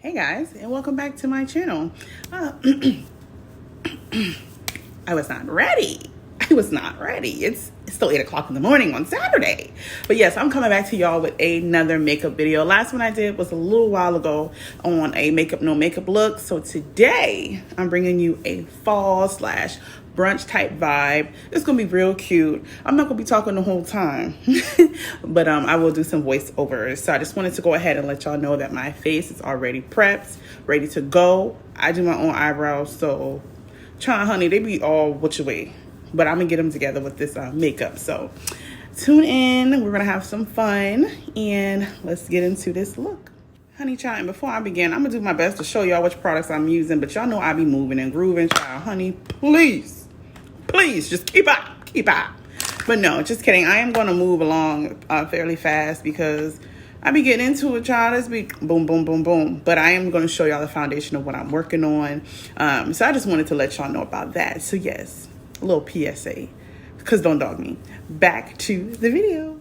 Hey guys, and welcome back to my channel. I was not ready. I was not ready. It's still 8 o'clock in the morning on Saturday. But yes, I'm coming back to y'all with another makeup video. Last one I did was a little while ago on a makeup, no makeup look. So today I'm bringing you a fall slash brunch type vibe. It's gonna be real cute. I'm not gonna be talking the whole time, but I will do some voiceovers. So I just wanted to go ahead and let y'all know that my face is already prepped, ready to go. I do my own eyebrows, so honey, they be all which way, but I'm gonna get them together with this makeup. So tune in, we're gonna have some fun, and let's get into this look. Honey child, and before I begin, I'm gonna do my best to show y'all which products I'm using, but y'all know I be moving and grooving, child. Honey, please just keep up. But no, just kidding. I am gonna move along fairly fast because I be getting into it, child. It's be boom, boom, boom, boom. But I am gonna show y'all the foundation of what I'm working on. So I just wanted to let y'all know about that. So yes, a little PSA, because don't dog me. Back to the video.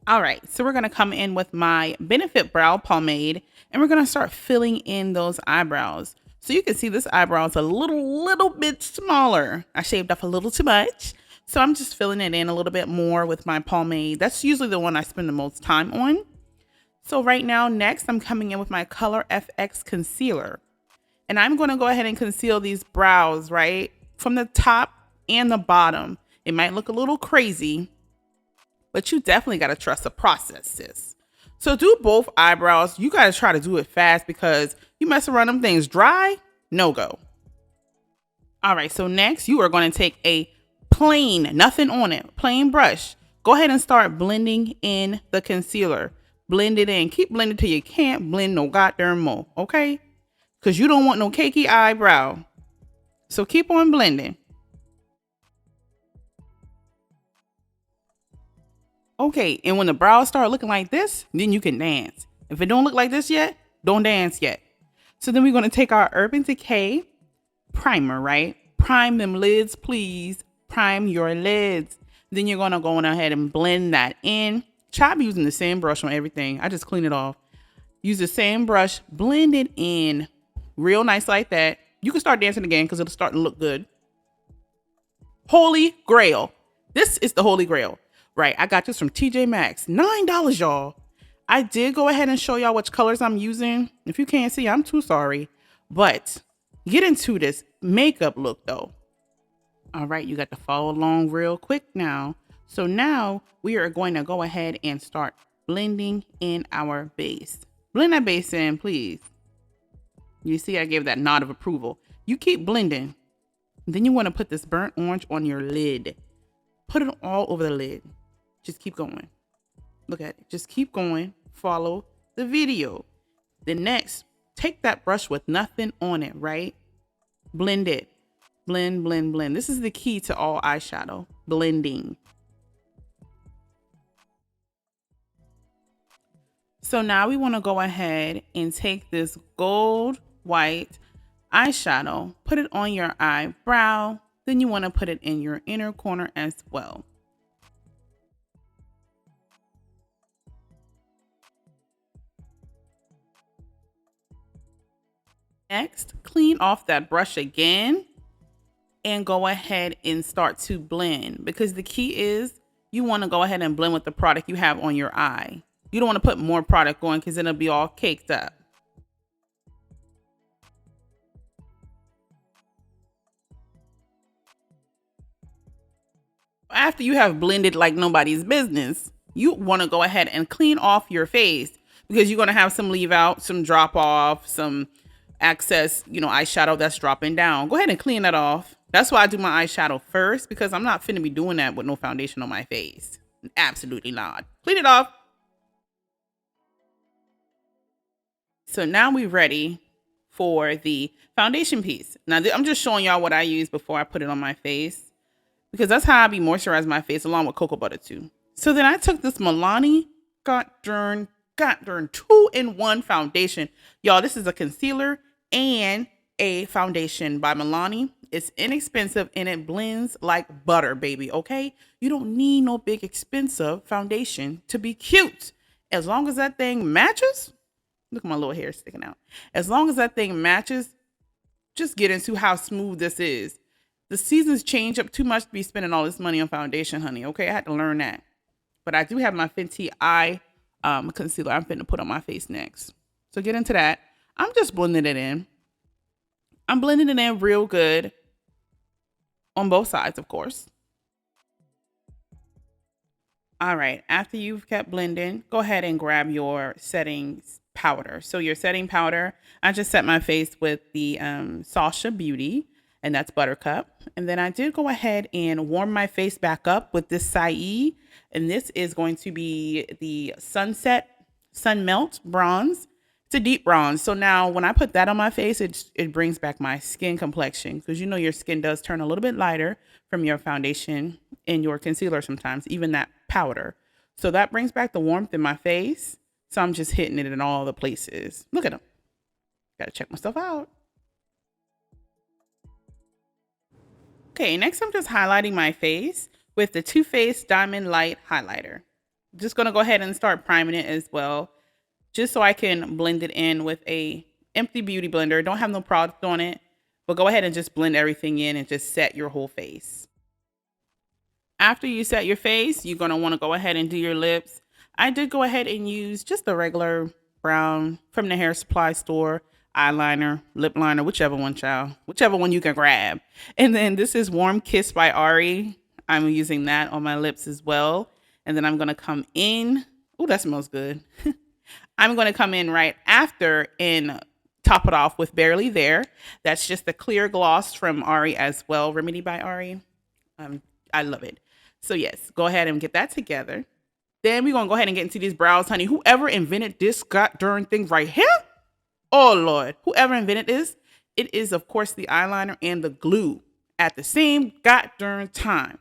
All right, so we're gonna come in with my Benefit Brow Pomade, and we're gonna start filling in those eyebrows. So you can see this eyebrow is a little bit smaller. I shaved off a little too much. So I'm just filling it in a little bit more with my pomade. That's usually the one I spend the most time on. So right now, next, I'm coming in with my Color FX Concealer. And I'm going to go ahead and conceal these brows, right? From the top and the bottom. It might look a little crazy, but you definitely got to trust the process, sis. So do both eyebrows. You got to try to do it fast because you mess around them things dry, no go. All right, so next you are going to take a plain, nothing on it, plain brush. Go ahead and start blending in the concealer. Blend it in. Keep blending till you can't blend no goddamn more, okay? Because you don't want no cakey eyebrow. So keep on blending. Okay, and when the brows start looking like this, then you can dance. If it don't look like this yet, don't dance yet. So then we're going to take our Urban Decay primer, right? Prime them lids, please. Prime your lids. Then you're going to go on ahead and blend that in. Try using the same brush on everything. I just clean it off. Use the same brush, blend it in real nice like that. You can start dancing again because it'll start to look good. Holy Grail. This is the Holy Grail. Right, I got this from TJ Maxx. $9, y'all. I did go ahead and show y'all which colors I'm using. If you can't see, I'm too sorry. But get into this makeup look, though. All right, you got to follow along real quick now. So now we are going to go ahead and start blending in our base. Blend that base in, please. You see, I gave that nod of approval. You keep blending. Then you want to put this burnt orange on your lid. Put it all over the lid. Just keep going. Look at it. Just keep going. Follow the video. Then next, take that brush with nothing on it, right? Blend it. Blend, blend, blend. This is the key to all eyeshadow. Blending. So now we want to go ahead and take this gold white eyeshadow, put it on your eyebrow. Then you want to put it in your inner corner as well. Next, clean off that brush again and go ahead and start to blend, because the key is you want to go ahead and blend with the product you have on your eye. You don't want to put more product on because then it'll be all caked up. After you have blended like nobody's business, you want to go ahead and clean off your face, because you're going to have some leave out, some drop off, some excess, eyeshadow that's dropping down. Go ahead and clean that off. That's why I do my eyeshadow first, because I'm not finna be doing that with no foundation on my face. Absolutely not. Clean it off. So now we're ready for the foundation piece. Now I'm just showing y'all what I use before I put it on my face, because that's how I be moisturizing my face along with cocoa butter too. So then I took this Milani got darn 2-in-1 foundation. Y'all, this is a concealer and a foundation by Milani. It's inexpensive and it blends like butter, baby, okay? You don't need no big expensive foundation to be cute. As long as that thing matches, Look at my little hair sticking out. As long as that thing matches, just get into how smooth this is. The seasons change up too much to be spending all this money on foundation, honey. Okay, I had to learn that. But I do have my Fenty Eye concealer I'm finna put on my face next. So get into that. I'm just blending it in. I'm blending it in real good on both sides, of course. All right, after you've kept blending, go ahead and grab your setting powder. So your setting powder, I just set my face with the Sasha Beauty, and that's Buttercup. And then I did go ahead and warm my face back up with this Saie, and this is going to be the Sunset Sun Melt Bronze. It's a deep bronze. So now when I put that on my face, it brings back my skin complexion, because you know your skin does turn a little bit lighter from your foundation and your concealer sometimes, even that powder. So that brings back the warmth in my face. So I'm just hitting it in all the places. Look at them. Got to check myself out. Okay, next I'm just highlighting my face with the Too Faced Diamond Light Highlighter. Just going to go ahead and start priming it as well, just so I can blend it in with a empty beauty blender. Don't have no product on it, but go ahead and just blend everything in and just set your whole face. After you set your face, you're going to want to go ahead and do your lips. I did go ahead and use just the regular brown from the hair supply store eyeliner, lip liner, whichever one, child, whichever one you can grab. And then this is Warm Kiss by Ari. I'm using that on my lips as well. And then I'm going to come in. Oh, that smells good. I'm going to come in right after and top it off with Barely There. That's just the clear gloss from Ari as well. Remedy by Ari. I love it. So yes, go ahead and get that together. Then we're going to go ahead and get into these brows, honey. Whoever invented this goddamn thing right here. Oh, Lord. Whoever invented this, it is, of course, the eyeliner and the glue at the same goddamn time.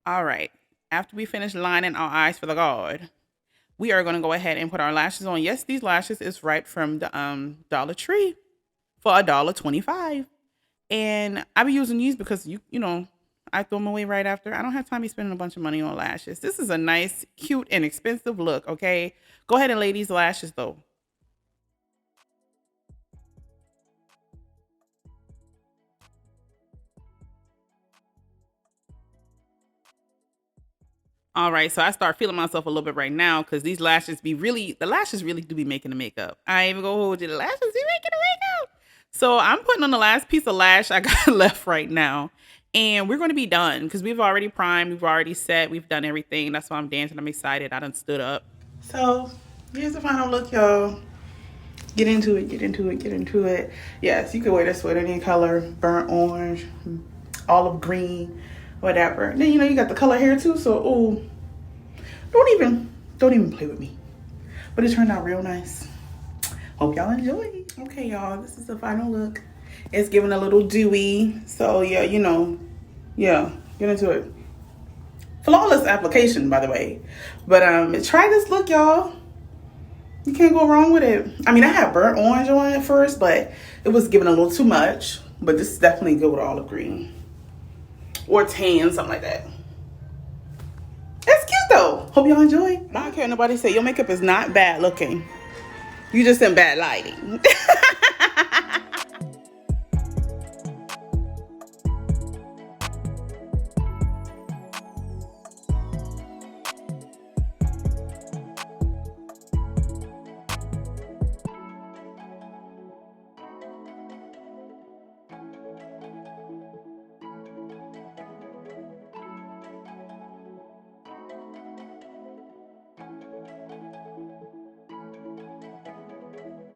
All right. After we finish lining our eyes for the god, we are going to go ahead and put our lashes on. Yes, these lashes is right from the Dollar Tree for $1.25. And I be using these because you know, I throw them away right after. I don't have time to be spending a bunch of money on lashes. This is a nice, cute, and expensive look, okay? Go ahead and lay these lashes though. All right, so I start feeling myself a little bit right now because these lashes the lashes really do be making the makeup. I ain't even gonna hold you, the lashes be making the makeup. So I'm putting on the last piece of lash I got left right now. And we're gonna be done because we've already primed, we've already set, we've done everything. That's why I'm dancing, I'm excited, I done stood up. So here's the final look, y'all. Get into it, get into it, get into it. Yes, you can wear this with any color, burnt orange, olive green, whatever. And then you know you got the color hair too, so ooh, don't even play with me. But it turned out real nice. Hope y'all enjoy. Okay, y'all, this is the final look. It's giving a little dewy, so yeah, you know, yeah, get into it. Flawless application, by the way. But try this look, y'all. You can't go wrong with it. I mean, I had burnt orange on at first, but it was giving a little too much. But this is definitely good with olive green. Or tan, something like that. It's cute though. Hope y'all enjoy. I don't care what nobody say. Your makeup is not bad looking. You just in bad lighting.